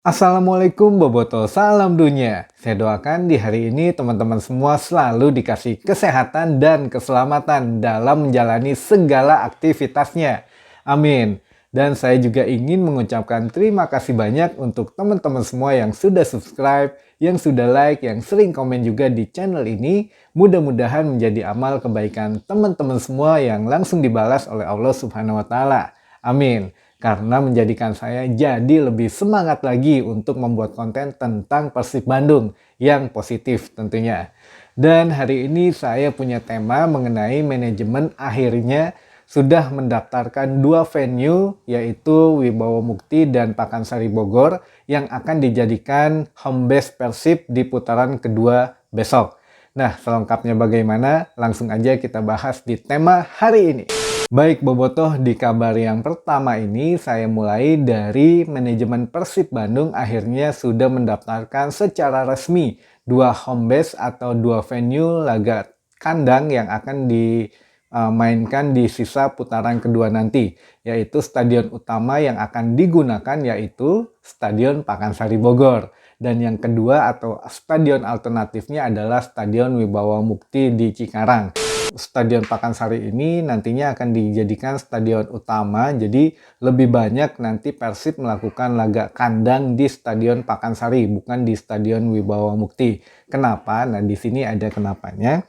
Assalamualaikum Boboto, salam dunia. Saya doakan di hari ini teman-teman semua selalu dikasih kesehatan dan keselamatan dalam menjalani segala aktivitasnya. Amin. Dan saya juga ingin mengucapkan terima kasih banyak untuk teman-teman semua yang sudah subscribe, yang sudah like, yang sering komen juga di channel ini. Mudah-mudahan menjadi amal kebaikan teman-teman semua yang langsung dibalas oleh Allah Subhanahu wa Ta'ala. Amin. Karena menjadikan saya jadi lebih semangat lagi untuk membuat konten tentang Persib Bandung yang positif tentunya. Dan hari ini saya punya tema mengenai manajemen akhirnya sudah mendaftarkan dua venue, yaitu Wibawa Mukti dan Pakansari Bogor, yang akan dijadikan home base Persib di putaran kedua besok. Nah, selengkapnya bagaimana? Langsung aja kita bahas di tema hari ini. Baik Bobotoh, di kabar yang pertama ini saya mulai dari manajemen Persib Bandung akhirnya sudah mendaftarkan secara resmi dua home base atau dua venue laga kandang yang akan dimainkan di sisa putaran kedua nanti, yaitu stadion utama yang akan digunakan yaitu Stadion Pakansari Bogor, dan yang kedua atau stadion alternatifnya adalah Stadion Wibawa Mukti di Cikarang. Stadion Pakansari ini nantinya akan dijadikan stadion utama, jadi lebih banyak nanti Persib melakukan laga kandang di Stadion Pakansari, bukan di Stadion Wibawa Mukti. Kenapa? Nah, di sini ada kenapanya.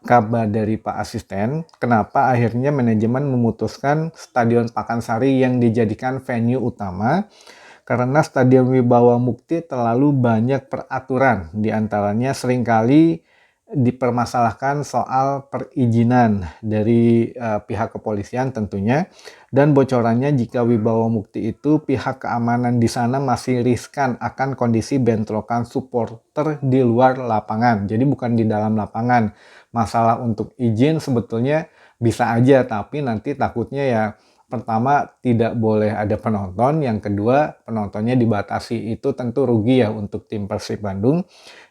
Kabar dari Pak Asisten, kenapa akhirnya manajemen memutuskan Stadion Pakansari yang dijadikan venue utama? Karena Stadion Wibawa Mukti terlalu banyak peraturan, diantaranya seringkali dipermasalahkan soal perizinan dari pihak kepolisian tentunya, dan bocorannya jika Wibawa Mukti itu pihak keamanan di sana masih riskan akan kondisi bentrokan supporter di luar lapangan, jadi bukan di dalam lapangan. Masalah untuk izin sebetulnya bisa aja, tapi nanti takutnya ya pertama tidak boleh ada penonton, yang kedua penontonnya dibatasi, itu tentu rugi ya untuk tim Persib Bandung.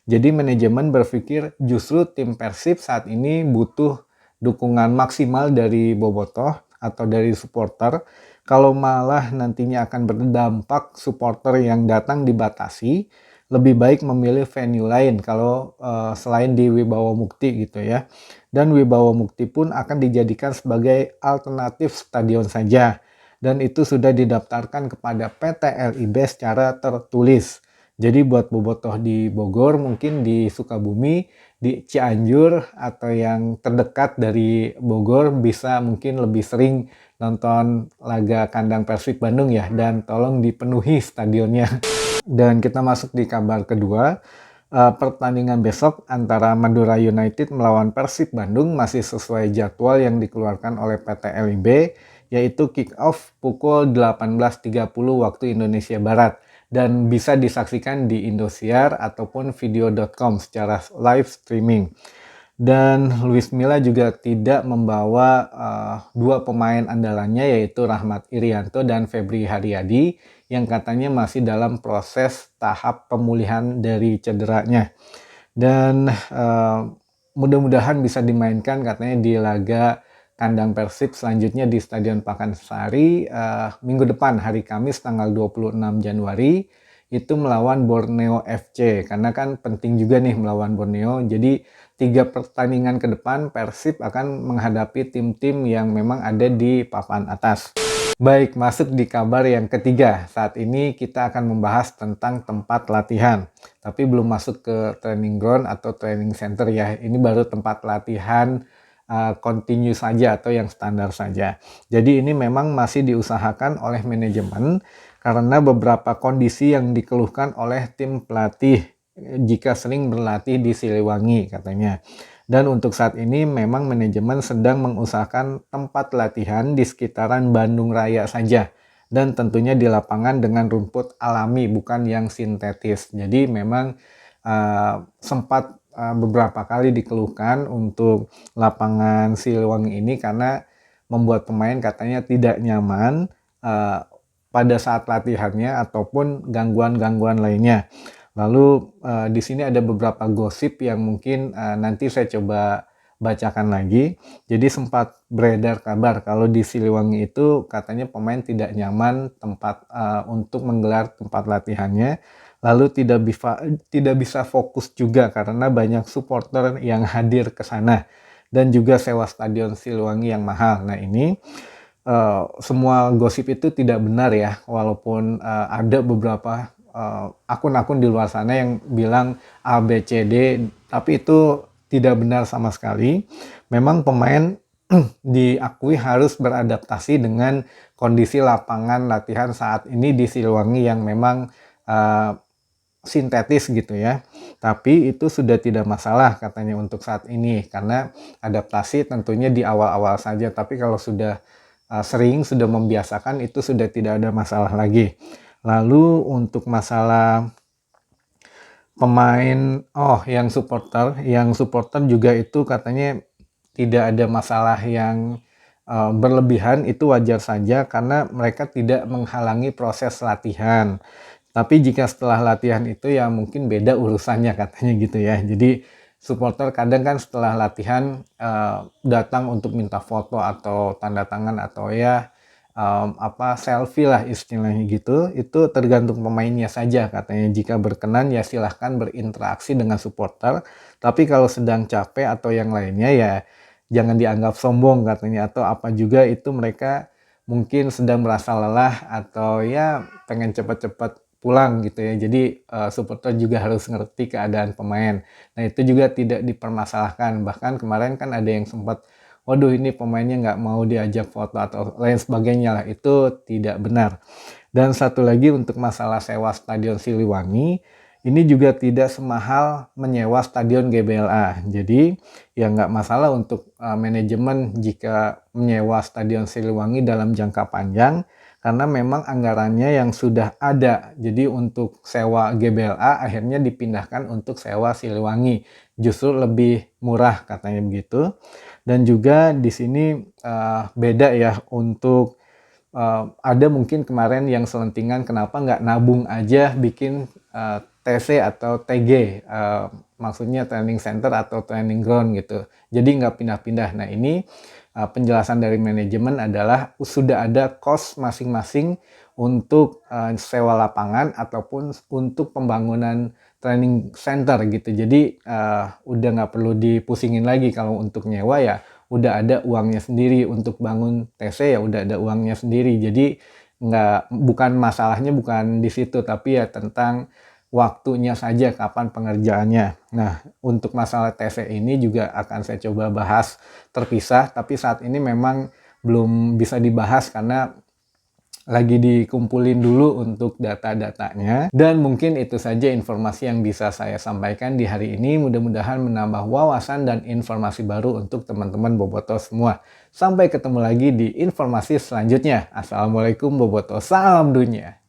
Jadi manajemen berpikir justru tim Persib saat ini butuh dukungan maksimal dari bobotoh atau dari supporter. Kalau malah nantinya akan berdampak supporter yang datang dibatasi, lebih baik memilih venue lain kalau selain di Wibawa Mukti gitu ya. Dan Wibawa Mukti pun akan dijadikan sebagai alternatif stadion saja. Dan itu sudah didaftarkan kepada PT LIB secara tertulis. Jadi buat bobotoh di Bogor, mungkin di Sukabumi, di Cianjur, atau yang terdekat dari Bogor bisa mungkin lebih sering nonton laga kandang Persib Bandung ya, dan tolong dipenuhi stadionnya. Dan kita masuk di kabar kedua. Pertandingan besok antara Madura United melawan Persib Bandung masih sesuai jadwal yang dikeluarkan oleh PT LIB, yaitu kick off pukul 18.30 waktu Indonesia Barat, dan bisa disaksikan di Indosiar ataupun video.com secara live streaming. Dan Luis Milla juga tidak membawa dua pemain andalannya, yaitu Rahmat Irianto dan Febri Haryadi, yang katanya masih dalam proses tahap pemulihan dari cederanya. Dan mudah-mudahan bisa dimainkan katanya di laga kandang Persib selanjutnya di Stadion Pakansari minggu depan, hari Kamis tanggal 26 Januari, itu melawan Borneo FC. Karena kan penting juga nih melawan Borneo, jadi 3 pertandingan ke depan Persib akan menghadapi tim-tim yang memang ada di papan atas. Baik, masuk di kabar yang ketiga. Saat ini kita akan membahas tentang tempat latihan. Tapi belum masuk ke training ground atau training center ya. Ini baru tempat latihan continue saja atau yang standar saja. Jadi ini memang masih diusahakan oleh manajemen karena beberapa kondisi yang dikeluhkan oleh tim pelatih jika sering berlatih di Siliwangi katanya. Dan untuk saat ini memang manajemen sedang mengusahakan tempat latihan di sekitaran Bandung Raya saja. Dan tentunya di lapangan dengan rumput alami, bukan yang sintetis. Jadi memang sempat beberapa kali dikeluhkan untuk lapangan Siliwangi ini karena membuat pemain katanya tidak nyaman pada saat latihannya ataupun gangguan-gangguan lainnya. Lalu di sini ada beberapa gosip yang mungkin nanti saya coba bacakan lagi. Jadi sempat beredar kabar kalau di Siliwangi itu katanya pemain tidak nyaman untuk menggelar tempat latihannya, lalu tidak bisa fokus juga karena banyak supporter yang hadir ke sana dan juga sewa stadion Siliwangi yang mahal. Nah ini semua gosip itu tidak benar ya, walaupun ada beberapa akun-akun di luar sana yang bilang A, B, C, D, tapi itu tidak benar sama sekali. Memang pemain diakui harus beradaptasi dengan kondisi lapangan latihan saat ini di Siliwangi yang memang sintetis gitu ya. Tapi itu sudah tidak masalah katanya untuk saat ini, karena adaptasi tentunya di awal-awal saja, tapi kalau sudah sering, sudah membiasakan, itu sudah tidak ada masalah lagi. Lalu untuk masalah pemain, yang supporter juga itu katanya tidak ada masalah yang berlebihan, itu wajar saja karena mereka tidak menghalangi proses latihan. Tapi jika setelah latihan itu ya mungkin beda urusannya katanya gitu ya. Jadi supporter kadang kan setelah latihan datang untuk minta foto atau tanda tangan atau ya selfie lah istilahnya gitu. Itu tergantung pemainnya saja katanya. Jika berkenan ya silahkan berinteraksi dengan supporter. Tapi kalau sedang capek atau yang lainnya ya jangan dianggap sombong katanya, atau apa juga itu mereka mungkin sedang merasa lelah atau ya pengen cepat-cepat pulang gitu ya. Jadi supporter juga harus ngerti keadaan pemain. Nah itu juga tidak dipermasalahkan. Bahkan kemarin kan ada yang sempat, waduh ini pemainnya nggak mau diajak foto atau lain sebagainya lah. Itu tidak benar. Dan satu lagi untuk masalah sewa stadion Siliwangi, ini juga tidak semahal menyewa stadion GBLA. Jadi ya nggak masalah untuk manajemen jika menyewa stadion Siliwangi dalam jangka panjang, karena memang anggarannya yang sudah ada. Jadi untuk sewa GBLA akhirnya dipindahkan untuk sewa Siliwangi. Justru lebih murah katanya begitu. Dan juga di sini beda ya untuk ada mungkin kemarin yang selentingan kenapa nggak nabung aja bikin TC atau TG, maksudnya training center atau training ground gitu. Jadi nggak pindah-pindah. Nah ini penjelasan dari manajemen adalah sudah ada cost masing-masing untuk sewa lapangan ataupun untuk pembangunan training center gitu. Jadi udah nggak perlu dipusingin lagi. Kalau untuk nyewa ya udah ada uangnya sendiri, untuk bangun TC ya udah ada uangnya sendiri. Jadi bukan masalahnya bukan di situ, tapi ya tentang waktunya saja kapan pengerjaannya. Nah, untuk masalah TC ini juga akan saya coba bahas terpisah, tapi saat ini memang belum bisa dibahas karena lagi dikumpulin dulu untuk data-datanya. Dan mungkin itu saja informasi yang bisa saya sampaikan di hari ini. Mudah-mudahan menambah wawasan dan informasi baru untuk teman-teman Boboto semua. Sampai ketemu lagi di informasi selanjutnya. Assalamualaikum Boboto, salam dunia.